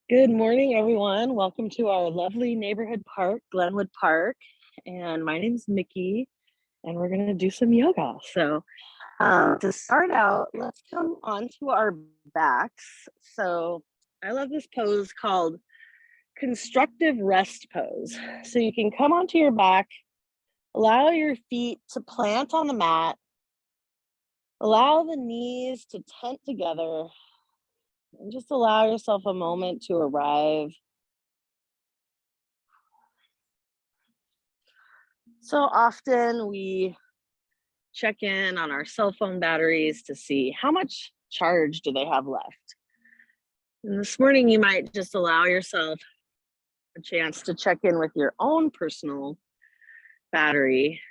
Good morning, everyone. Welcome to our lovely neighborhood park, Glenwood Park. And my name is Micki, and we're going to do some yoga. So, to start out, let's come onto our backs. So, I love this pose called Constructive Rest Pose. So, you can come onto your back, allow your feet to plant on the mat, allow the knees to tent together, and just allow yourself a moment to arrive. So often we check in on our cell phone batteries to see how much charge do they have left. And this morning, you might just allow yourself a chance to check in with your own personal battery.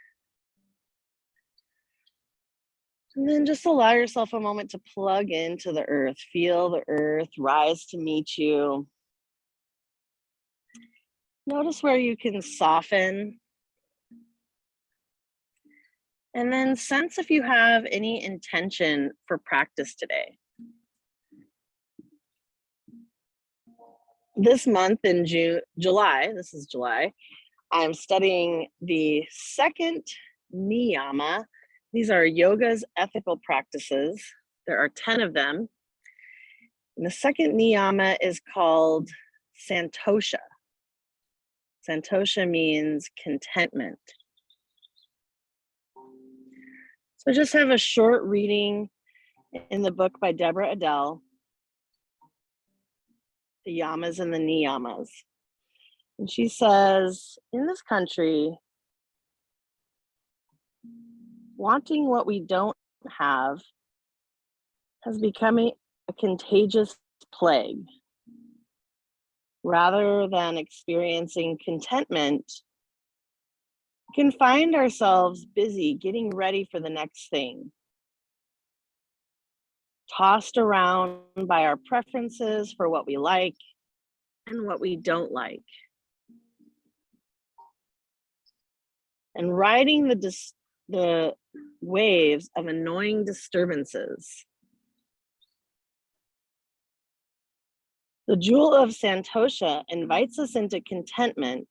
And then just allow yourself a moment to plug into the earth, feel the earth rise to meet you. Notice where you can soften. And then sense if you have any intention for practice today. This month in July, this is July, I'm studying the second niyama. These are yoga's ethical practices. There are 10 of them. And the second niyama is called Santosha. Santosha means contentment. So just have a short reading in the book by Deborah Adele, The Yamas and the Niyamas. And she says, in this country, wanting what we don't have has become a contagious plague. Rather than experiencing contentment, we can find ourselves busy getting ready for the next thing, tossed around by our preferences for what we like and what we don't like, and riding the waves of annoying disturbances. The jewel of Santosha invites us into contentment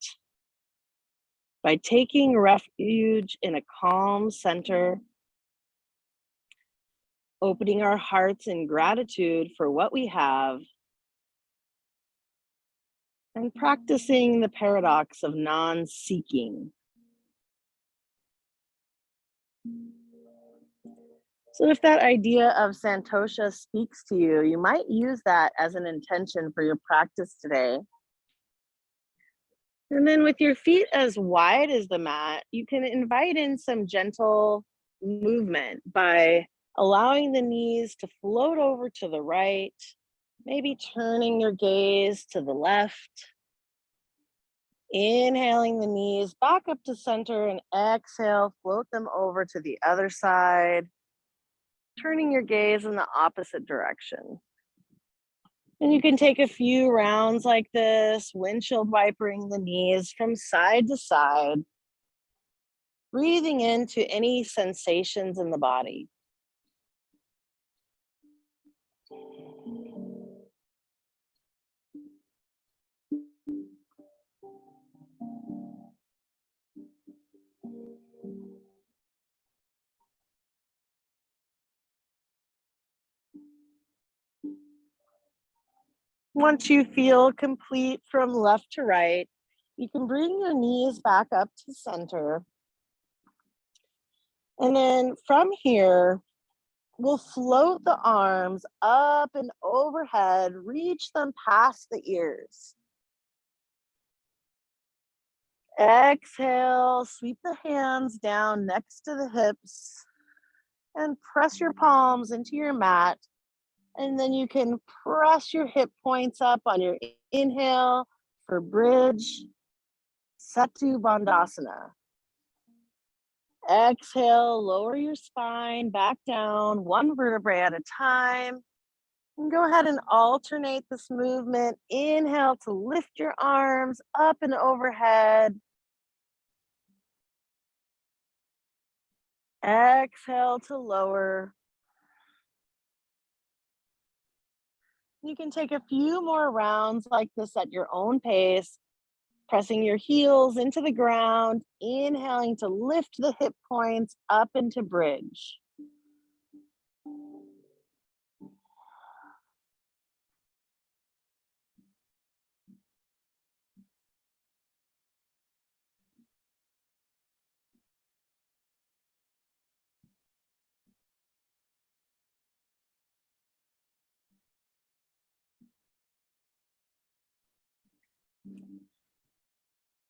by taking refuge in a calm center, opening our hearts in gratitude for what we have, and practicing the paradox of non-seeking. So if that idea of Santosha speaks to you, you might use that as an intention for your practice today. And then with your feet as wide as the mat, you can invite in some gentle movement by allowing the knees to float over to the right, maybe turning your gaze to the left. Inhaling the knees back up to center and exhale, float them over to the other side, turning your gaze in the opposite direction. And you can take a few rounds like this, windshield wipering the knees from side to side, breathing into any sensations in the body. Once you feel complete from left to right, you can bring your knees back up to center. And then from here, we'll float the arms up and overhead, reach them past the ears. Exhale, sweep the hands down next to the hips and press your palms into your mat. And then you can press your hip points up on your inhale for bridge, Setu Bandhasana. Exhale, lower your spine back down, one vertebrae at a time. And go ahead and alternate this movement. Inhale to lift your arms up and overhead. Exhale to lower. You can take a few more rounds like this at your own pace, pressing your heels into the ground, inhaling to lift the hip points up into bridge.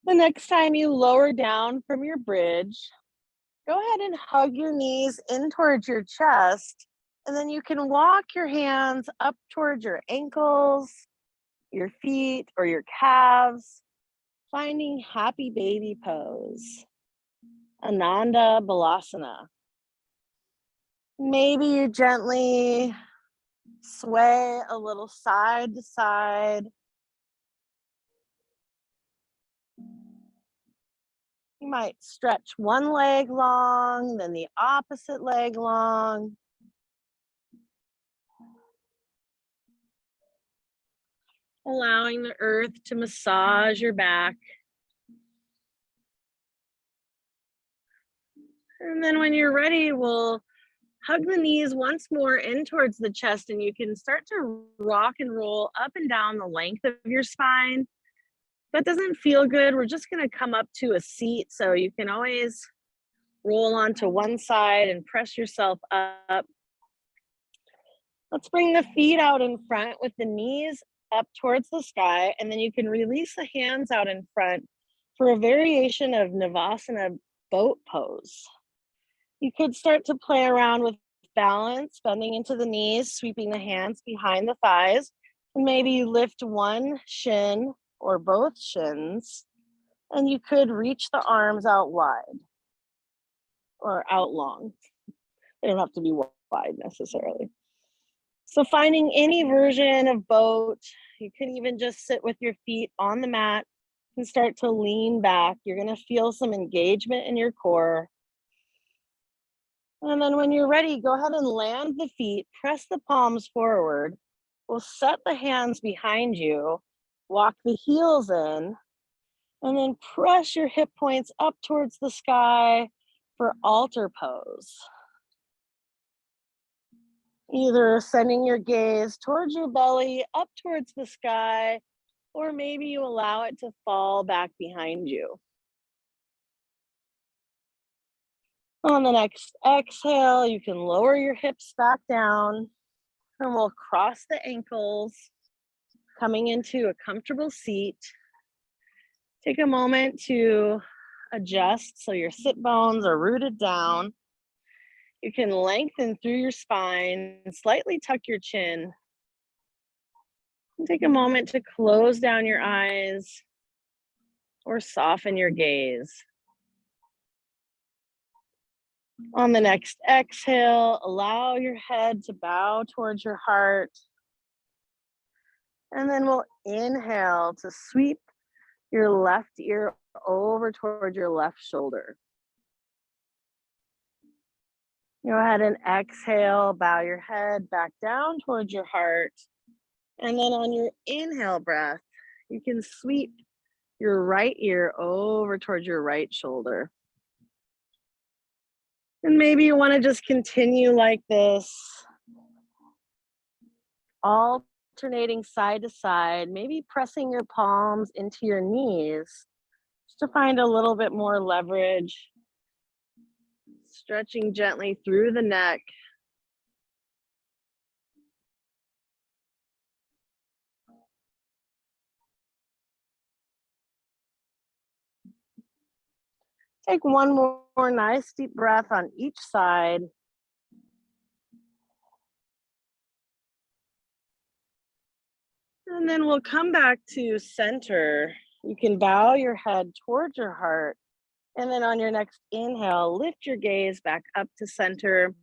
The next time you lower down from your bridge, go ahead and hug your knees in towards your chest, and then you can walk your hands up towards your ankles, your feet, or your calves, finding happy baby pose, Ananda Balasana. Maybe you gently sway a little side to side. You might stretch one leg long, then the opposite leg long. Allowing the earth to massage your back. And then when you're ready, we'll hug the knees once more in towards the chest, and you can start to rock and roll up and down the length of your spine. If that doesn't feel good, we're just going to come up to a seat, so you can always roll onto one side and press yourself up. Let's bring the feet out in front with the knees up towards the sky, and then you can release the hands out in front for a variation of Navasana boat pose. You could start to play around with balance, bending into the knees, sweeping the hands behind the thighs, and maybe you lift one shin or both shins, and you could reach the arms out wide or out long. They don't have to be wide necessarily. So finding any version of boat, you can even just sit with your feet on the mat and start to lean back. You're going to feel some engagement in your core. And then when you're ready, go ahead and land the feet, press the palms forward. We'll set the hands behind you, walk the heels in, and then press your hip points up towards the sky for altar pose. Either sending your gaze towards your belly, up towards the sky, or maybe you allow it to fall back behind you. On the next exhale, you can lower your hips back down, and we'll cross the ankles, coming into a comfortable seat. Take a moment to adjust so your sit bones are rooted down. You can lengthen through your spine, slightly tuck your chin. And take a moment to close down your eyes or soften your gaze. On the next exhale, allow your head to bow towards your heart. And then we'll inhale to sweep your left ear over toward your left shoulder. Go ahead and exhale, bow your head back down towards your heart. And then on your inhale breath, you can sweep your right ear over towards your right shoulder. And maybe you want to just continue like this, alternating side to side, maybe pressing your palms into your knees just to find a little bit more leverage. Stretching gently through the neck. Take one more nice deep breath on each side. And then we'll come back to center. You can bow your head towards your heart. And then on your next inhale, lift your gaze back up to center.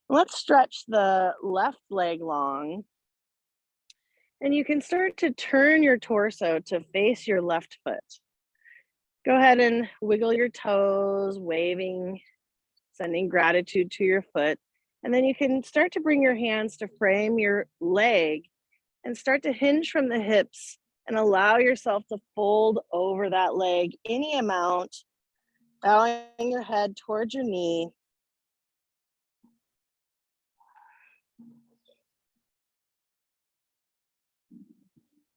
Let's stretch the left leg long. And you can start to turn your torso to face your left foot. Go ahead and wiggle your toes, waving, sending gratitude to your foot. And then you can start to bring your hands to frame your leg and start to hinge from the hips and allow yourself to fold over that leg any amount, bowing your head towards your knee.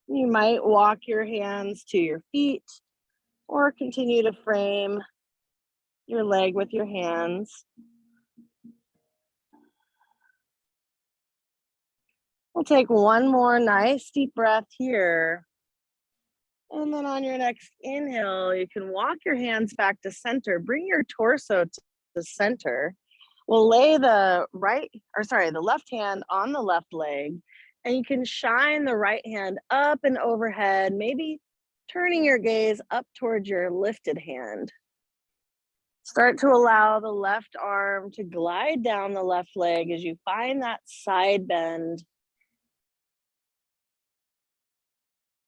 You might walk your hands to your feet or continue to frame your leg with your hands. We'll take one more nice deep breath here. And then on your next inhale, you can walk your hands back to center. Bring your torso to the center. We'll lay the left hand on the left leg, and you can shine the right hand up and overhead, maybe turning your gaze up towards your lifted hand. Start to allow the left arm to glide down the left leg as you find that side bend.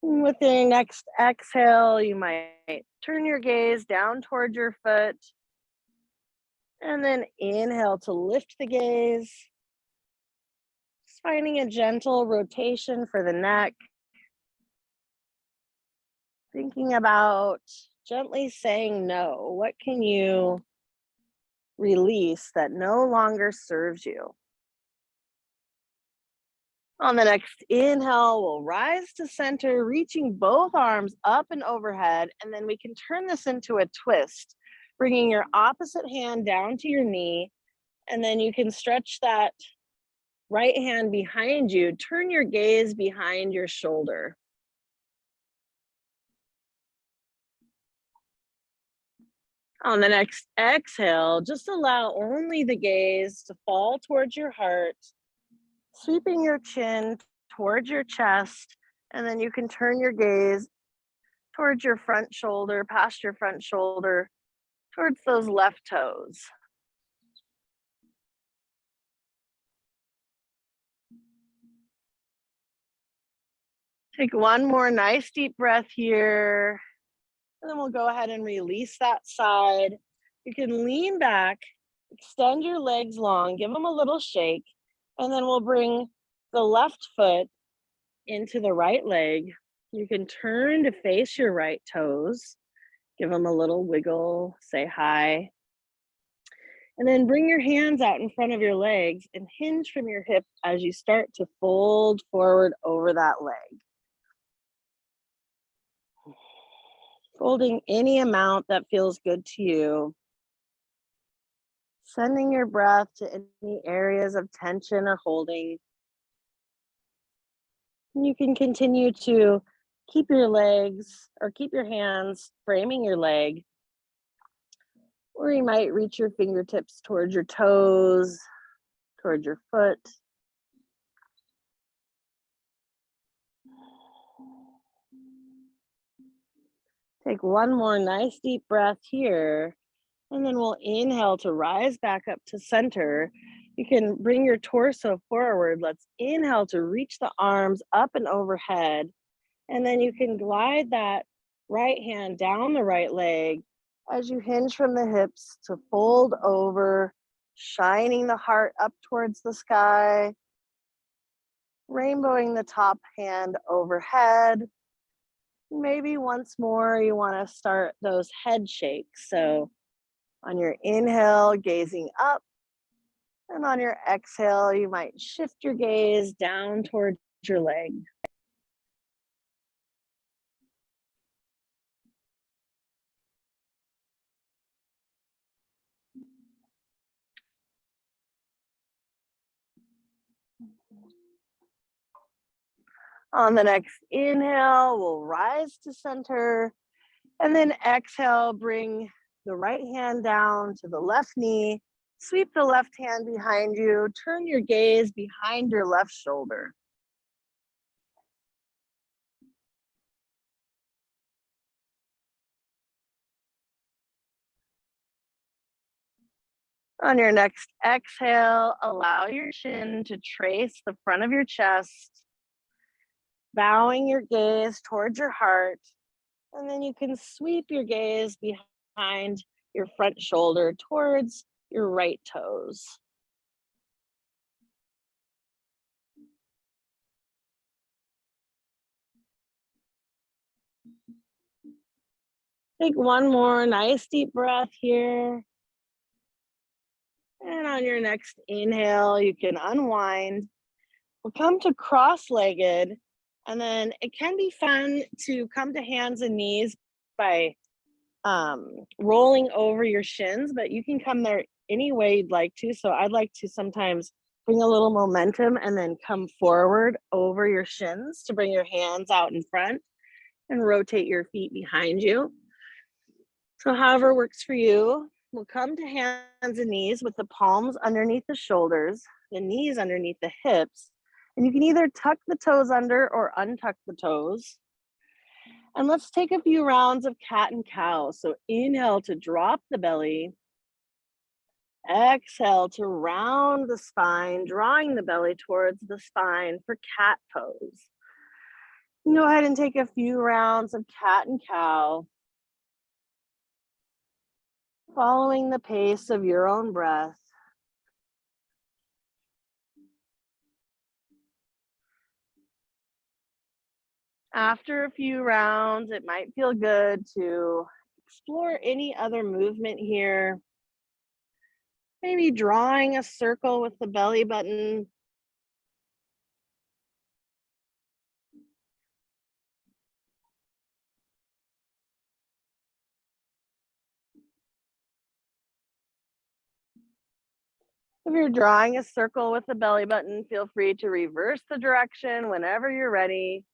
With your next exhale, you might turn your gaze down toward your foot, and then inhale to lift the gaze. Just finding a gentle rotation for the neck. Thinking about gently saying no. What can you release that no longer serves you? On the next inhale, we'll rise to center, reaching both arms up and overhead, and then we can turn this into a twist, bringing your opposite hand down to your knee, and then you can stretch that right hand behind you. Turn your gaze behind your shoulder. On the next exhale, just allow only the gaze to fall towards your heart, sweeping your chin towards your chest, and then you can turn your gaze towards your front shoulder, past your front shoulder, towards those left toes. Take one more nice deep breath here, and then we'll go ahead and release that side. You can lean back, extend your legs long, give them a little shake, and then we'll bring the left foot into the right leg. You can turn to face your right toes, give them a little wiggle, say hi. And then bring your hands out in front of your legs and hinge from your hip as you start to fold forward over that leg. Folding any amount that feels good to you. Sending your breath to any areas of tension or holding. And you can continue to keep your legs or keep your hands framing your leg. Or you might reach your fingertips towards your toes, towards your foot. Take one more nice deep breath here, and then we'll inhale to rise back up to center. You can bring your torso forward. Let's inhale to reach the arms up and overhead, and then you can glide that right hand down the right leg as you hinge from the hips to fold over, shining the heart up towards the sky, rainbowing the top hand overhead. Maybe once more, you want to start those head shakes. So on your inhale, gazing up, and on your exhale, you might shift your gaze down towards your leg. On the next inhale, we'll rise to center, and then exhale, bring the right hand down to the left knee, sweep the left hand behind you, turn your gaze behind your left shoulder. On your next exhale, allow your chin to trace the front of your chest, bowing your gaze towards your heart, and then you can sweep your gaze behind your front shoulder towards your right toes. Take one more nice deep breath here. And on your next inhale, you can unwind. We'll come to cross-legged, and then it can be fun to come to hands and knees by rolling over your shins, but you can come there any way you'd like to. So I'd like to sometimes bring a little momentum and then come forward over your shins to bring your hands out in front and rotate your feet behind you. So however works for you. We'll come to hands and knees with the palms underneath the shoulders, the knees underneath the hips, and you can either tuck the toes under or untuck the toes. And let's take a few rounds of cat and cow. So inhale to drop the belly. Exhale to round the spine, drawing the belly towards the spine for cat pose. Go ahead and take a few rounds of cat and cow, following the pace of your own breath. After a few rounds, it might feel good to explore any other movement here. Maybe drawing a circle with the belly button. If you're drawing a circle with the belly button, feel free to reverse the direction whenever you're ready.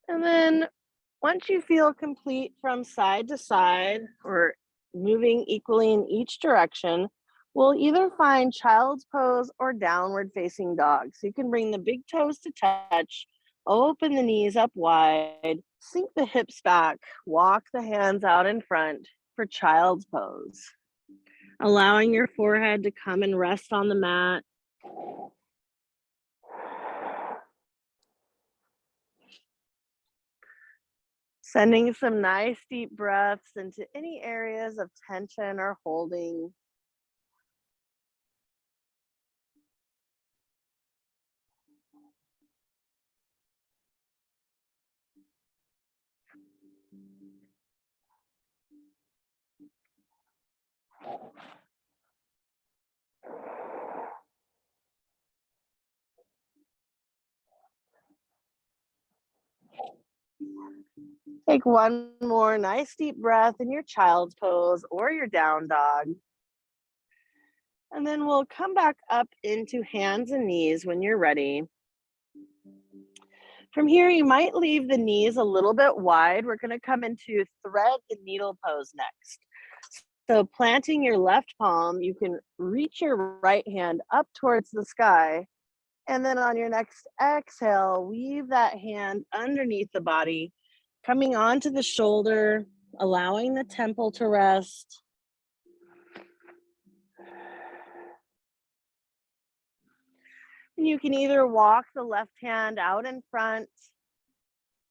And then once you feel complete from side to side or moving equally in each direction, we'll either find child's pose or downward facing dog. So you can bring the big toes to touch, open the knees up wide, sink the hips back, walk the hands out in front for child's pose. Allowing your forehead to come and rest on the mat. Sending some nice deep breaths into any areas of tension or holding. Take one more nice deep breath in your child's pose or your down dog. And then we'll come back up into hands and knees when you're ready. From here, you might leave the knees a little bit wide. We're going to come into thread the needle pose next. So planting your left palm, you can reach your right hand up towards the sky. And then on your next exhale, weave that hand underneath the body, coming onto the shoulder, allowing the temple to rest. And you can either walk the left hand out in front,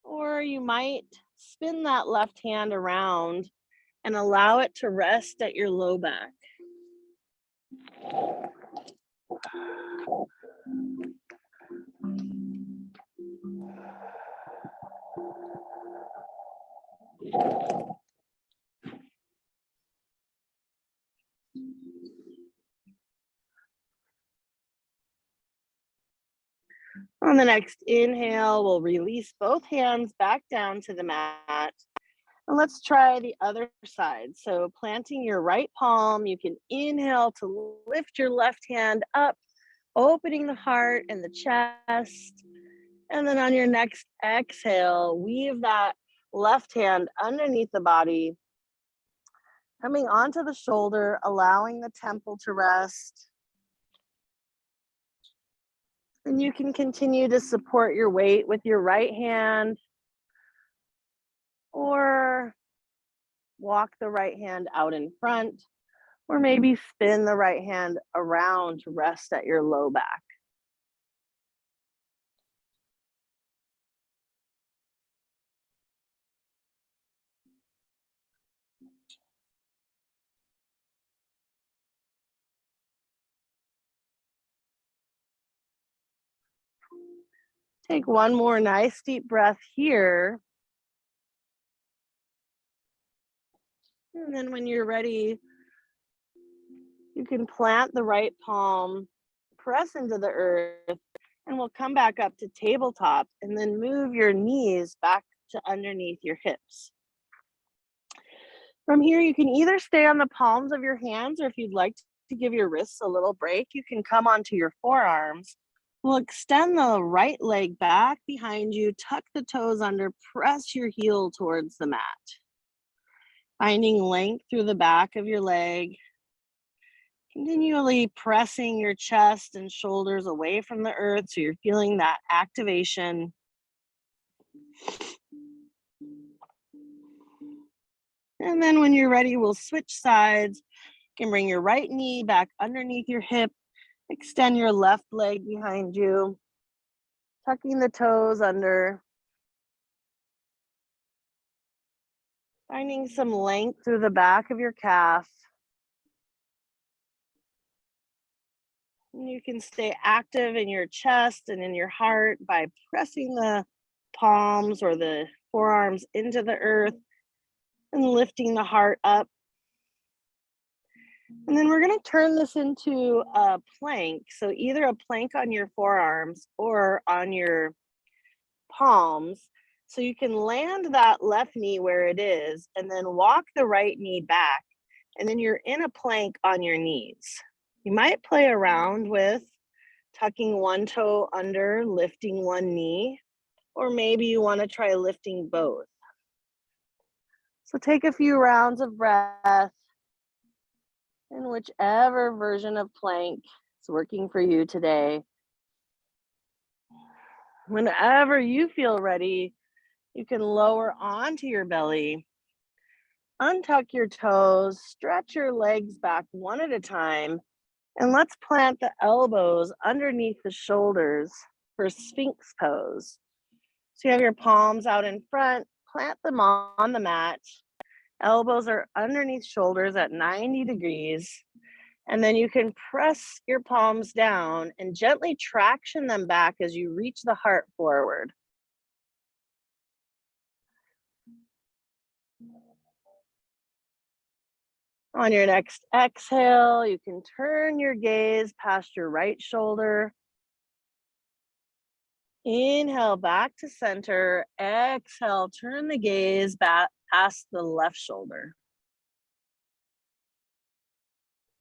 or you might spin that left hand around and allow it to rest at your low back. On the next inhale, we'll release both hands back down to the mat. And let's try the other side. So planting your right palm, you can inhale to lift your left hand up, opening the heart and the chest. And then on your next exhale, weave that left hand underneath the body, coming onto the shoulder, allowing the temple to rest. And you can continue to support your weight with your right hand, or walk the right hand out in front, or maybe spin the right hand around to rest at your low back. Take one more nice deep breath here. And then when you're ready, you can plant the right palm, press into the earth, and we'll come back up to tabletop and then move your knees back to underneath your hips. From here, you can either stay on the palms of your hands, or if you'd like to give your wrists a little break, you can come onto your forearms. We'll extend the right leg back behind you, tuck the toes under, press your heel towards the mat. Finding length through the back of your leg. Continually pressing your chest and shoulders away from the earth so you're feeling that activation. And then when you're ready, we'll switch sides. You can bring your right knee back underneath your hip. Extend your left leg behind you. Tucking the toes under. Finding some length through the back of your calf. And you can stay active in your chest and in your heart by pressing the palms or the forearms into the earth and lifting the heart up. And then we're going to turn this into a plank. So either a plank on your forearms or on your palms. So you can land that left knee where it is and then walk the right knee back. And then you're in a plank on your knees. You might play around with tucking one toe under, lifting one knee, or maybe you want to try lifting both. So take a few rounds of breath in whichever version of plank is working for you today. Whenever you feel ready, you can lower onto your belly, untuck your toes, stretch your legs back one at a time, and let's plant the elbows underneath the shoulders for Sphinx pose. So you have your palms out in front, plant them on the mat. Elbows are underneath shoulders at 90 degrees. And then you can press your palms down and gently traction them back as you reach the heart forward. On your next exhale, you can turn your gaze past your right shoulder. Inhale back to center. Exhale, turn the gaze back past the left shoulder.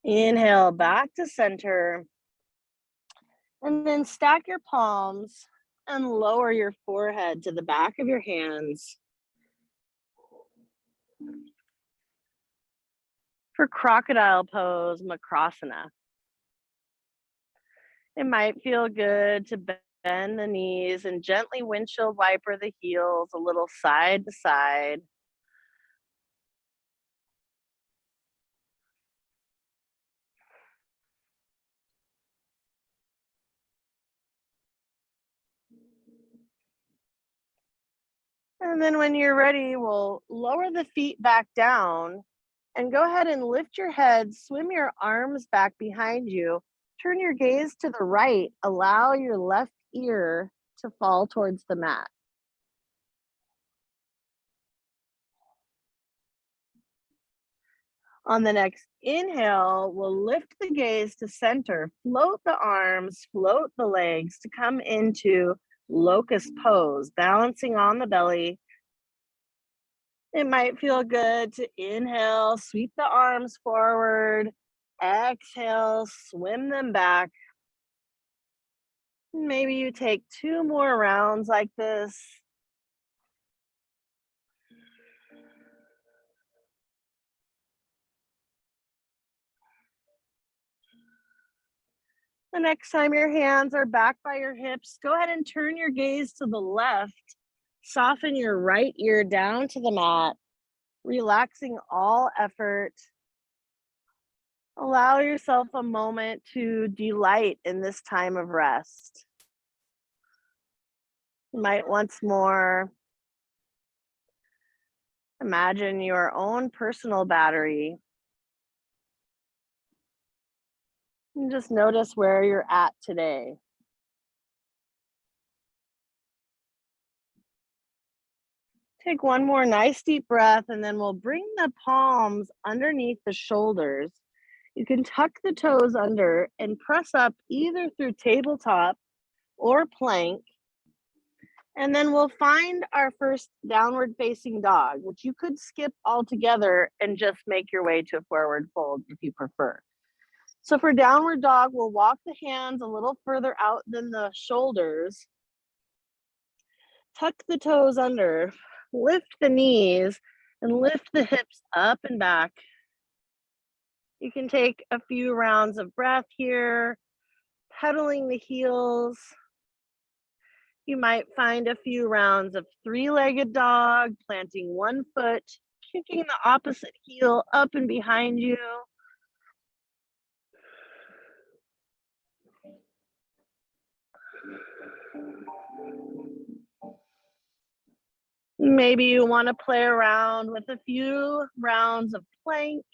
Inhale back to center. And then stack your palms and lower your forehead to the back of your hands. For crocodile pose, Bhadrasana. It might feel good to bend the knees and gently windshield wiper the heels a little side to side. And then when you're ready, we'll lower the feet back down and go ahead and lift your head, swim your arms back behind you, turn your gaze to the right, allow your left ear to fall towards the mat. On the next inhale, we'll lift the gaze to center, float the arms, float the legs to come into locust pose, balancing on the belly. It might feel good to inhale, sweep the arms forward, exhale, swim them back. Maybe you take 2 more rounds like this. The next time your hands are back by your hips, go ahead and turn your gaze to the left. Soften your right ear down to the mat, relaxing all effort. Allow yourself a moment to delight in this time of rest. You might once more imagine your own personal battery. And just notice where you're at today. Take one more nice deep breath, and then we'll bring the palms underneath the shoulders. You can tuck the toes under and press up either through tabletop or plank. And then we'll find our first downward facing dog, which you could skip altogether and just make your way to a forward fold if you prefer. So for downward dog, we'll walk the hands a little further out than the shoulders. Tuck the toes under, lift the knees, and lift the hips up and back. You can take a few rounds of breath here, pedaling the heels. You might find a few rounds of three-legged dog, planting one foot, kicking the opposite heel up and behind you. Maybe you want to play around with a few rounds of plank.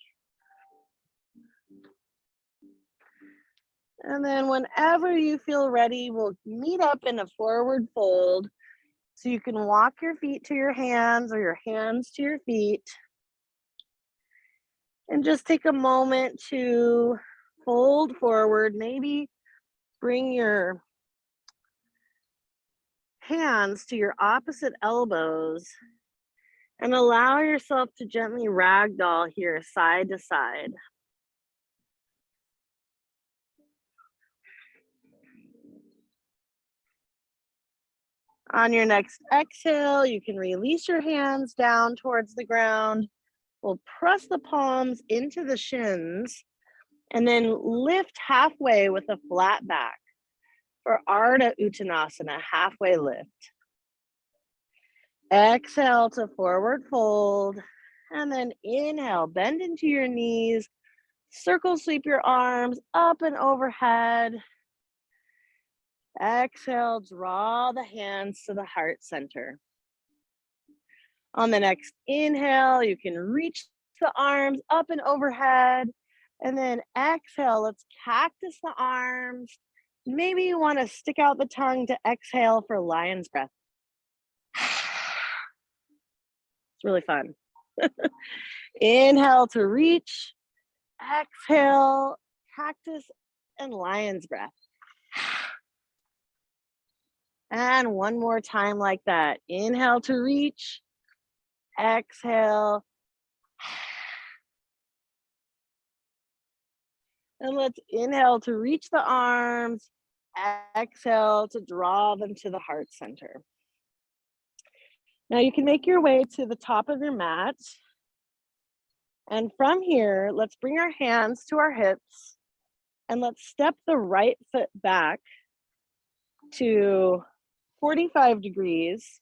And then whenever you feel ready, we'll meet up in a forward fold. So you can walk your feet to your hands or your hands to your feet. And just take a moment to fold forward. Maybe bring your hands to your opposite elbows and allow yourself to gently ragdoll here side to side. On your next exhale, you can release your hands down towards the ground. We'll press the palms into the shins and then lift halfway with a flat back for Ardha Uttanasana, halfway lift. Exhale to forward fold, and then inhale, bend into your knees, circle sweep your arms up and overhead. Exhale, draw the hands to the heart center. On the next inhale, you can reach the arms up and overhead. And then exhale, let's cactus the arms. Maybe you want to stick out the tongue to exhale for lion's breath. It's really fun. Inhale to reach. Exhale, cactus and lion's breath. And one more time like that. Inhale to reach. Exhale. And let's inhale to reach the arms. Exhale to draw them to the heart center. Now you can make your way to the top of your mat. And from here, let's bring our hands to our hips and let's step the right foot back to 45 degrees.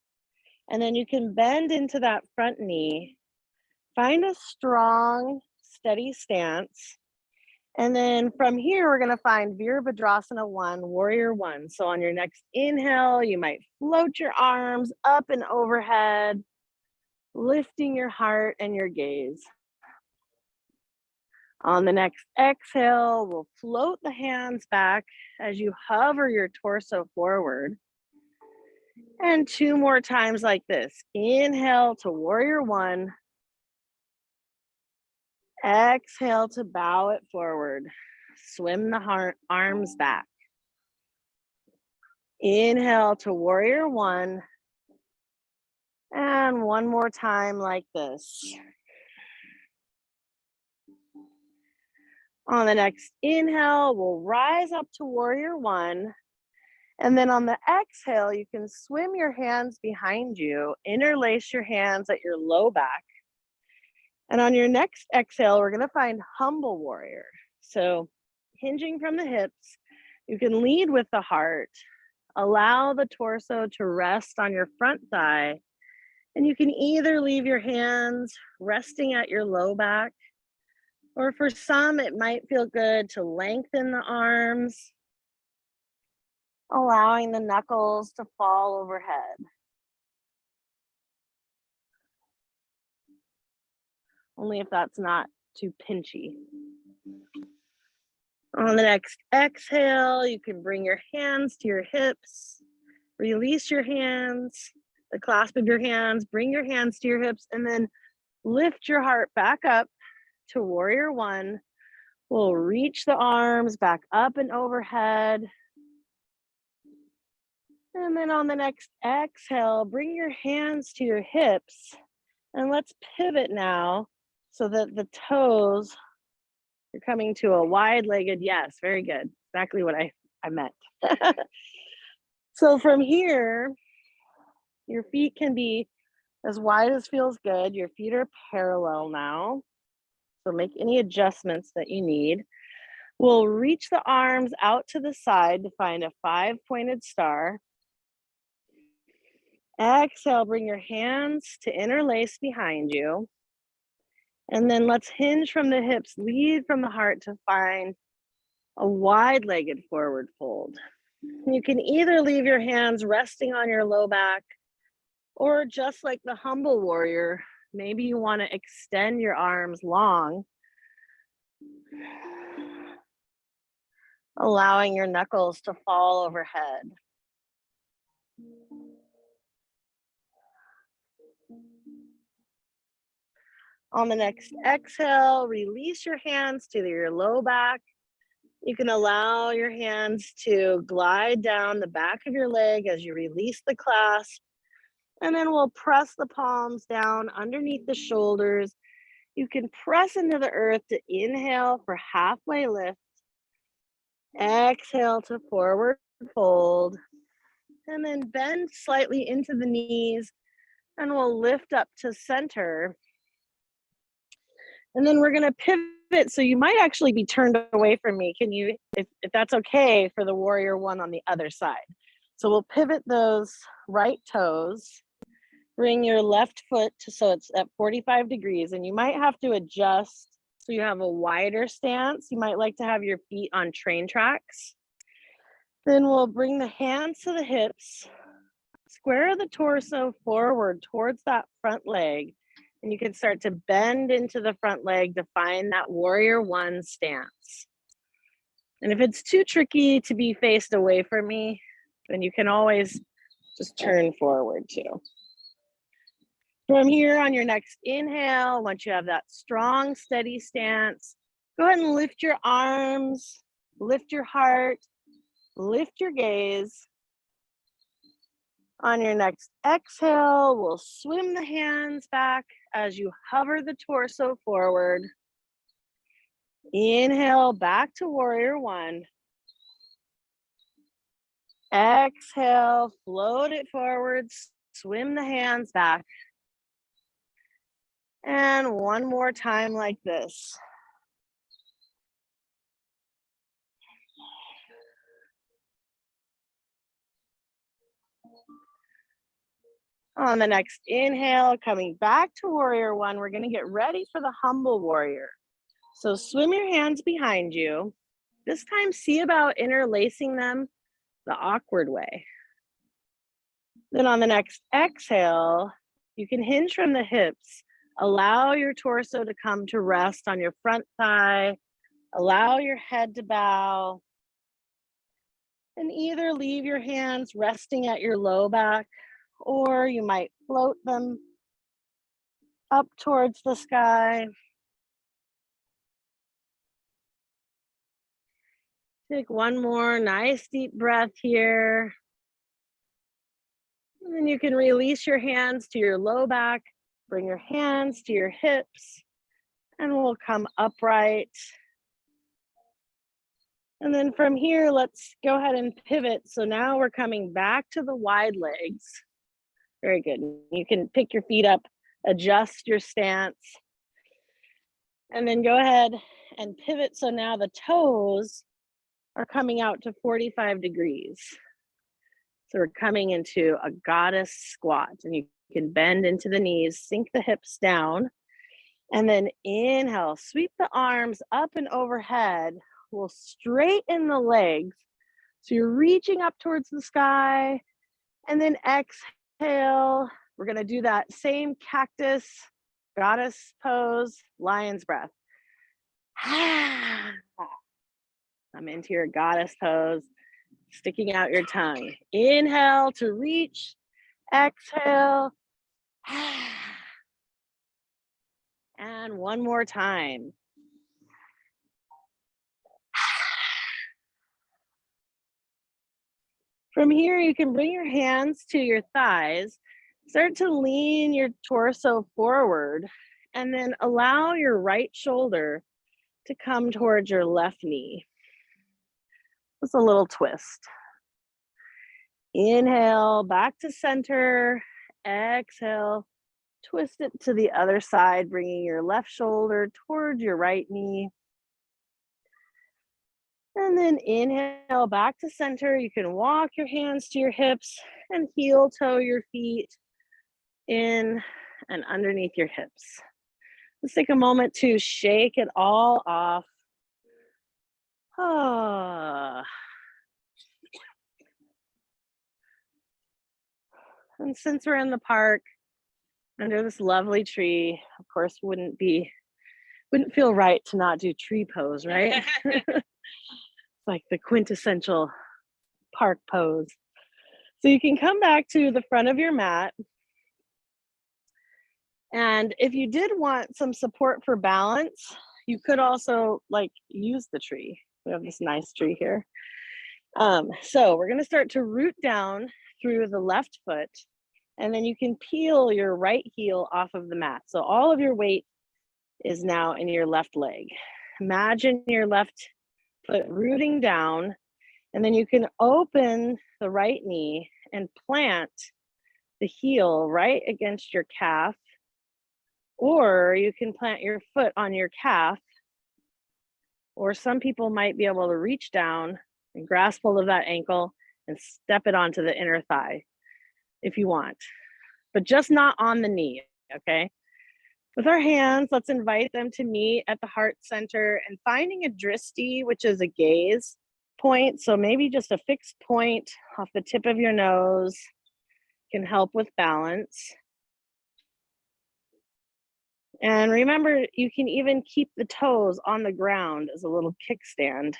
And then you can bend into that front knee. Find a strong, steady stance. And then from here, we're going to find Veer Bhadrasana 1, Warrior 1. So on your next inhale, you might float your arms up and overhead, lifting your heart and your gaze. On the next exhale, we'll float the hands back as you hover your torso forward. And two more times like this. Inhale to Warrior 1. Exhale to bow it forward. Swim the arms back. Inhale to Warrior 1. And one more time like this. On the next inhale, we'll rise up to Warrior 1. And then on the exhale, you can swim your hands behind you, interlace your hands at your low back. And on your next exhale, we're going to find Humble Warrior. So hinging from the hips, you can lead with the heart. Allow the torso to rest on your front thigh. And you can either leave your hands resting at your low back, or for some, it might feel good to lengthen the arms, allowing the knuckles to fall overhead. Only if that's not too pinchy. On the next exhale, you can bring your hands to your hips, release your hands, the clasp of your hands, bring your hands to your hips, and then lift your heart back up to warrior one. We'll reach the arms back up and overhead. And then on the next exhale, bring your hands to your hips. And let's pivot now so that the toes, you're coming to a wide-legged, yes, very good. Exactly what I meant. So from here, your feet can be as wide as feels good. Your feet are parallel now. So make any adjustments that you need. We'll reach the arms out to the side to find a 5-pointed star. Exhale, bring your hands to interlace behind you. And then let's hinge from the hips, lead from the heart to find a wide-legged forward fold. You can either leave your hands resting on your low back, or just like the humble warrior, maybe you want to extend your arms long, allowing your knuckles to fall overhead. On the next exhale, release your hands to your low back. You can allow your hands to glide down the back of your leg as you release the clasp. And then we'll press the palms down underneath the shoulders. You can press into the earth to inhale for halfway lift. Exhale to forward fold. And then bend slightly into the knees. And we'll lift up to center. And then we're going to pivot. So you might actually be turned away from me. Can you, if that's okay, for the warrior one on the other side. So we'll pivot those right toes. Bring your left foot to, so it's at 45 degrees, and you might have to adjust so you have a wider stance. You might like to have your feet on train tracks. Then we'll bring the hands to the hips, square the torso forward towards that front leg, and you can start to bend into the front leg to find that warrior one stance. And if it's too tricky to be faced away from me, then you can always just turn forward too. From here, on your next inhale, once you have that strong, steady stance, go ahead and lift your arms, lift your heart, lift your gaze. On your next exhale, we'll swim the hands back as you hover the torso forward. Inhale, back to warrior one. Exhale, float it forwards, swim the hands back. And one more time like this. On the next inhale, coming back to warrior one, we're going to get ready for the humble warrior. So swim your hands behind you. This time, see about interlacing them the awkward way. Then on the next exhale, you can hinge from the hips. Allow your torso to come to rest on your front thigh. Allow your head to bow. And either leave your hands resting at your low back, or you might float them up towards the sky. Take one more nice deep breath here. And then you can release your hands to your low back, bring your hands to your hips, and we'll come upright. And then from here, let's go ahead and pivot. So now we're coming back to the wide legs. Very good. You can pick your feet up, adjust your stance, and then go ahead and pivot. So now the toes are coming out to 45 degrees. So we're coming into a goddess squat, and you can bend into the knees, sink the hips down, and then inhale, sweep the arms up and overhead. We'll straighten the legs. So you're reaching up towards the sky, and then exhale. We're going to do that same cactus, goddess pose, lion's breath. Come into your goddess pose, sticking out your tongue. Inhale to reach. Exhale. And one more time. From here, you can bring your hands to your thighs. Start to lean your torso forward, and then allow your right shoulder to come towards your left knee. Just a little twist. Inhale, back to center. Exhale, twist it to the other side, bringing your left shoulder towards your right knee. And then inhale, back to center. You can walk your hands to your hips and heel toe your feet in and underneath your hips. Let's take a moment to shake it all off. And since we're in the park under this lovely tree, of course, wouldn't feel right to not do tree pose, right? It's like the quintessential park pose. So you can come back to the front of your mat. And if you did want some support for balance, you could also use the tree. We have this nice tree here. So we're going to start to root down through the left foot, and then you can peel your right heel off of the mat. So all of your weight is now in your left leg. Imagine your left foot rooting down, and then you can open the right knee and plant the heel right against your calf, or you can plant your foot on your calf, or some people might be able to reach down and grasp hold of that ankle and step it onto the inner thigh if you want, but just not on the knee, okay? With our hands, let's invite them to meet at the heart center and finding a dristi, which is a gaze point. So maybe just a fixed point off the tip of your nose can help with balance. And remember, you can even keep the toes on the ground as a little kickstand.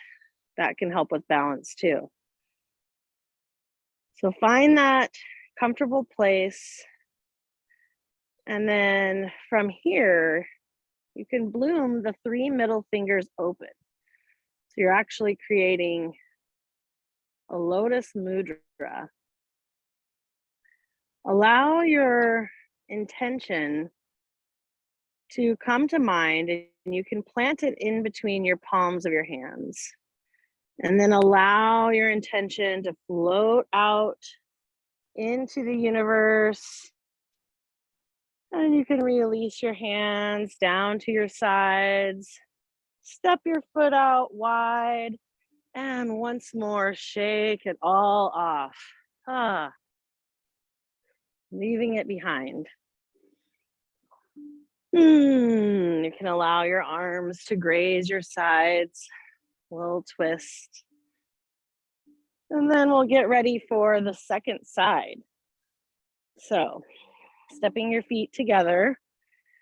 That can help with balance too. So find that comfortable place. And then from here, you can bloom the 3 middle fingers open. So you're actually creating a lotus mudra. Allow your intention to come to mind, and you can plant it in between your palms of your hands. And then allow your intention to float out into the universe. And you can release your hands down to your sides. Step your foot out wide. And once more, shake it all off. Leaving it behind. You can allow your arms to graze your sides. A little twist. And then we'll get ready for the second side. So, stepping your feet together.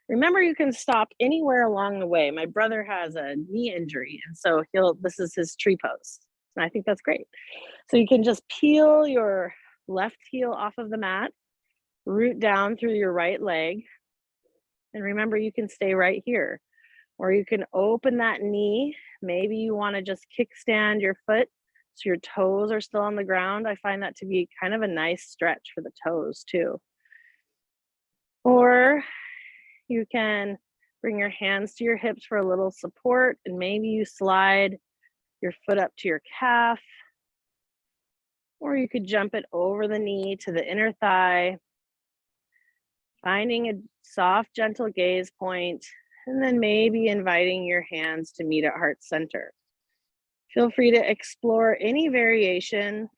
Remember, you can stop anywhere along the way. My brother has a knee injury, and so this is his tree pose. And I think that's great. So you can just peel your left heel off of the mat, root down through your right leg. And remember, you can stay right here, or you can open that knee. Maybe you want to just kickstand your foot so your toes are still on the ground. I find that to be kind of a nice stretch for the toes too. Or you can bring your hands to your hips for a little support, and maybe you slide your foot up to your calf, or you could jump it over the knee to the inner thigh, finding a soft, gentle gaze point, and then maybe inviting your hands to meet at heart center. Feel free to explore any variation,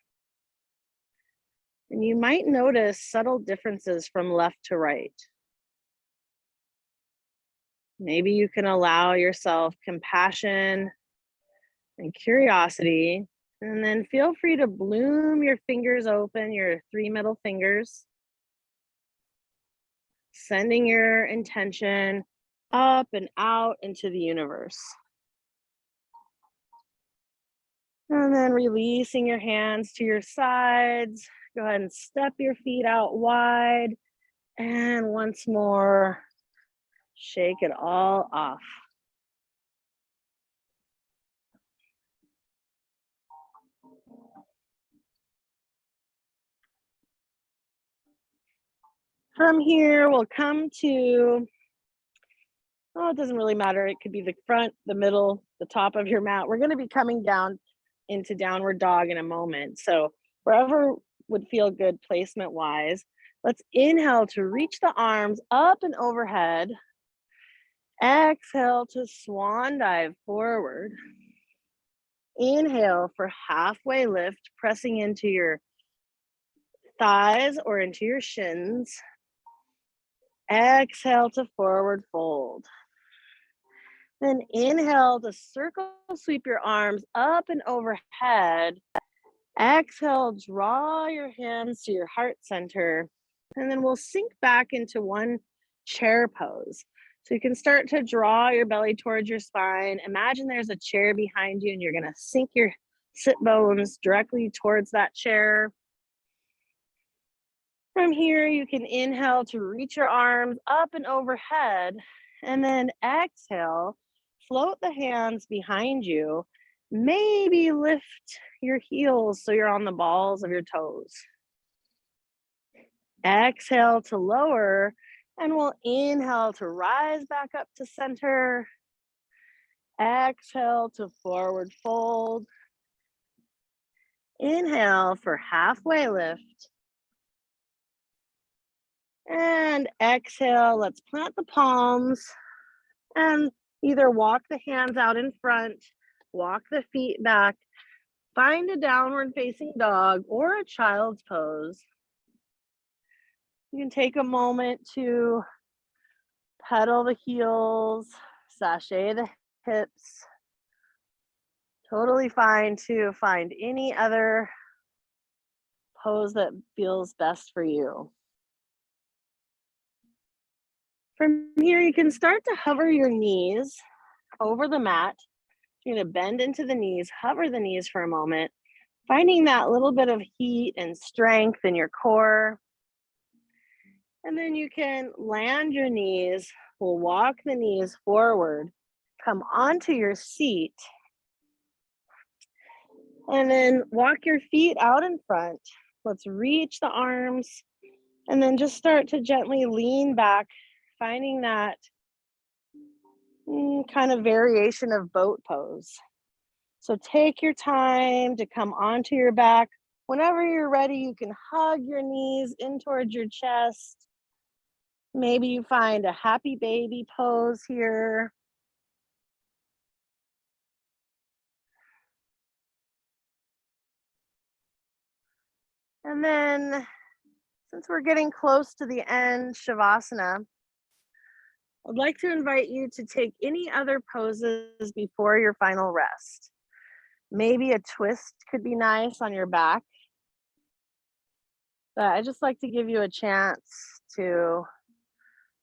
and you might notice subtle differences from left to right. Maybe you can allow yourself compassion and curiosity, and then feel free to bloom your fingers open, your 3 middle fingers, sending your intention up and out into the universe. And then releasing your hands to your sides, Go ahead and step your feet out wide. And once more, shake it all off. From here, we'll come to, it doesn't really matter. It could be the front, the middle, the top of your mat. We're going to be coming down into downward dog in a moment. So wherever would feel good placement wise, let's inhale to reach the arms up and overhead. Exhale to swan dive forward. Inhale for halfway lift, pressing into your thighs or into your shins. Exhale to forward fold. Then inhale to circle sweep your arms up and overhead. Exhale, draw your hands to your heart center. And then we'll sink back into one chair pose. So you can start to draw your belly towards your spine. Imagine there's a chair behind you and you're gonna sink your sit bones directly towards that chair. From here, you can inhale to reach your arms up and overhead, and then exhale, float the hands behind you. Maybe lift your heels so you're on the balls of your toes. Exhale to lower, and we'll inhale to rise back up to center. Exhale to forward fold. Inhale for halfway lift. And exhale, let's plant the palms and either walk the hands out in front, walk the feet back, find a downward facing dog or a child's pose. You can take a moment to pedal the heels, sashay the hips. Totally fine to find any other pose that feels best for you. From here, you can start to hover your knees over the mat. You're going to bend into the knees, hover the knees for a moment, finding that little bit of heat and strength in your core. And then you can land your knees. We'll walk the knees forward, come onto your seat, and then walk your feet out in front. Let's reach the arms, and then just start to gently lean back, finding that kind of variation of boat pose. So take your time to come onto your back. Whenever you're ready, you can hug your knees in towards your chest. Maybe you find a happy baby pose here. And then, since we're getting close to the end, Shavasana, I'd like to invite you to take any other poses before your final rest. Maybe a twist could be nice on your back. But I just like to give you a chance to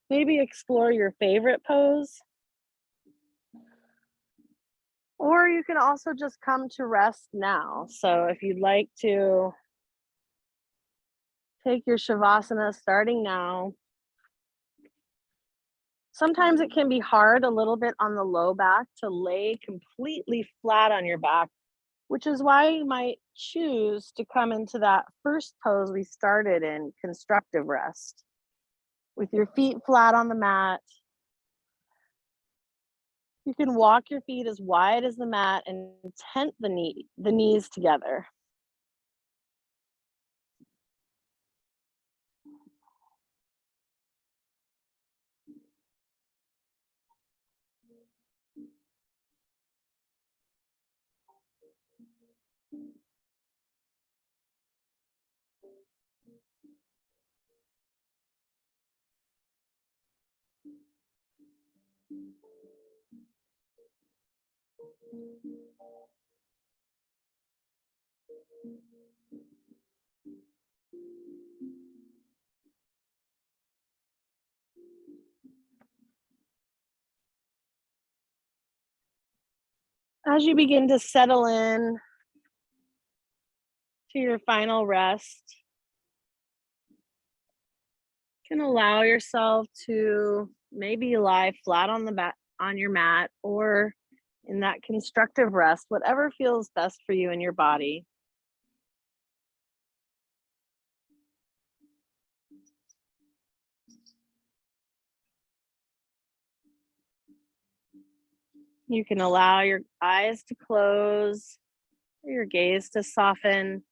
maybe explore your favorite pose. Or you can also just come to rest now. So if you'd like to take your Shavasana starting now. Sometimes it can be hard a little bit on the low back to lay completely flat on your back, which is why you might choose to come into that first pose we started in, constructive rest, with your feet flat on the mat. You can walk your feet as wide as the mat and tent the knees together. As you begin to settle in to your final rest, You can allow yourself to maybe lie flat on the back on your mat or in that constructive rest, whatever feels best for you and your body. You can allow your eyes to close, your gaze to soften.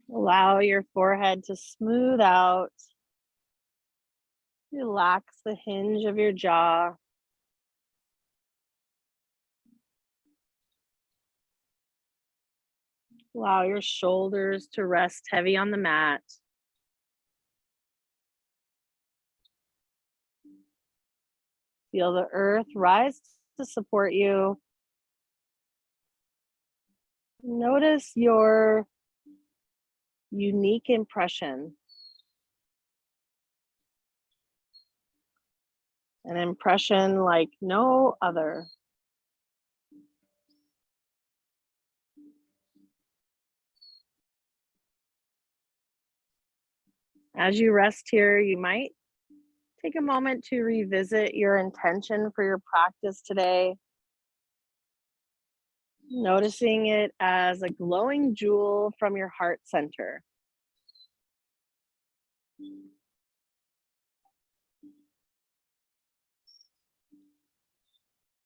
Allow your forehead to smooth out. Relax the hinge of your jaw. Allow your shoulders to rest heavy on the mat. Feel the earth rise to support you. Notice your unique impression, an impression like no other. As you rest here, you might take a moment to revisit your intention for your practice today, noticing it as a glowing jewel from your heart center.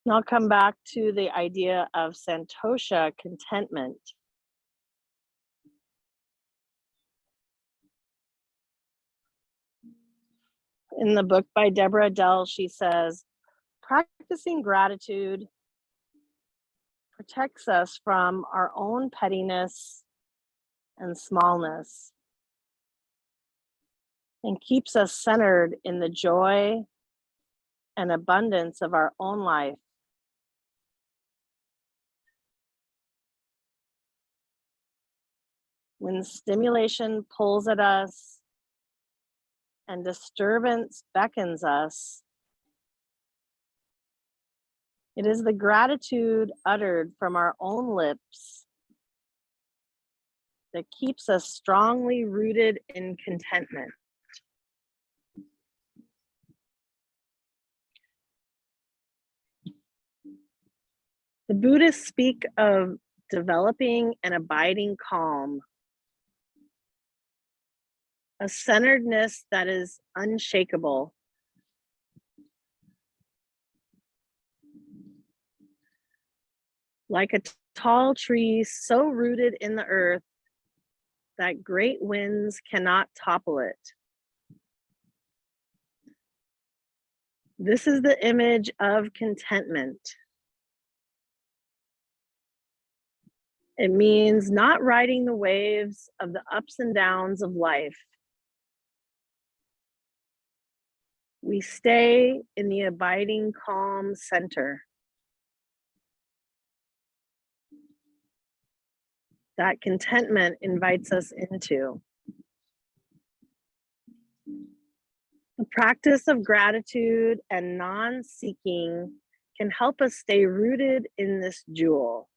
And I'll come back to the idea of Santosha, contentment. In the book by Deborah Adele, she says, practicing gratitude protects us from our own pettiness and smallness and keeps us centered in the joy and abundance of our own life. When stimulation pulls at us and disturbance beckons us, it is the gratitude uttered from our own lips that keeps us strongly rooted in contentment. The Buddhists speak of developing an abiding calm, a centeredness that is unshakable. Like a tall tree so rooted in the earth that great winds cannot topple it. This is the image of contentment. It means not riding the waves of the ups and downs of life. We stay in the abiding calm center. That contentment invites us into. The practice of gratitude and non-seeking can help us stay rooted in this jewel.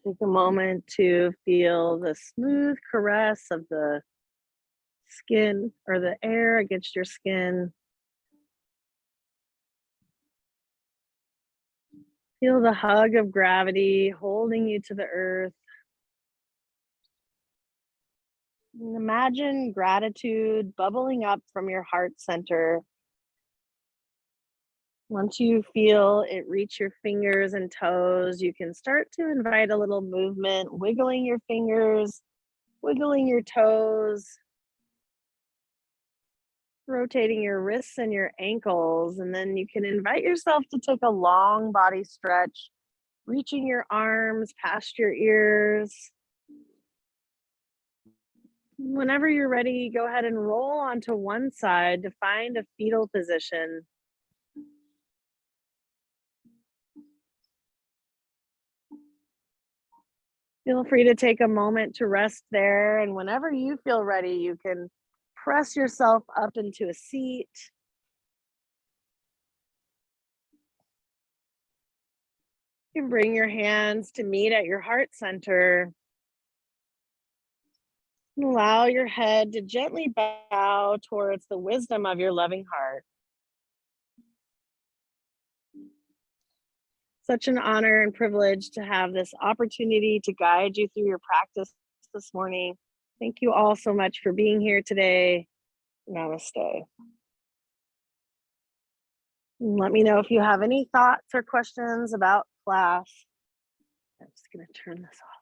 Take a moment to feel the smooth caress of the skin or the air against your skin. Feel the hug of gravity holding you to the earth. And imagine gratitude bubbling up from your heart center. Once you feel it reach your fingers and toes, you can start to invite a little movement, wiggling your fingers, wiggling your toes, rotating your wrists and your ankles. And then you can invite yourself to take a long body stretch, reaching your arms past your ears. Whenever you're ready, go ahead and roll onto one side to find a fetal position. Feel free to take a moment to rest there. And whenever you feel ready, you can press yourself up into a seat. You can bring your hands to meet at your heart center. And allow your head to gently bow towards the wisdom of your loving heart. Such an honor and privilege to have this opportunity to guide you through your practice this morning. Thank you all so much for being here today. Namaste. Let me know if you have any thoughts or questions about class. I'm just going to turn this off.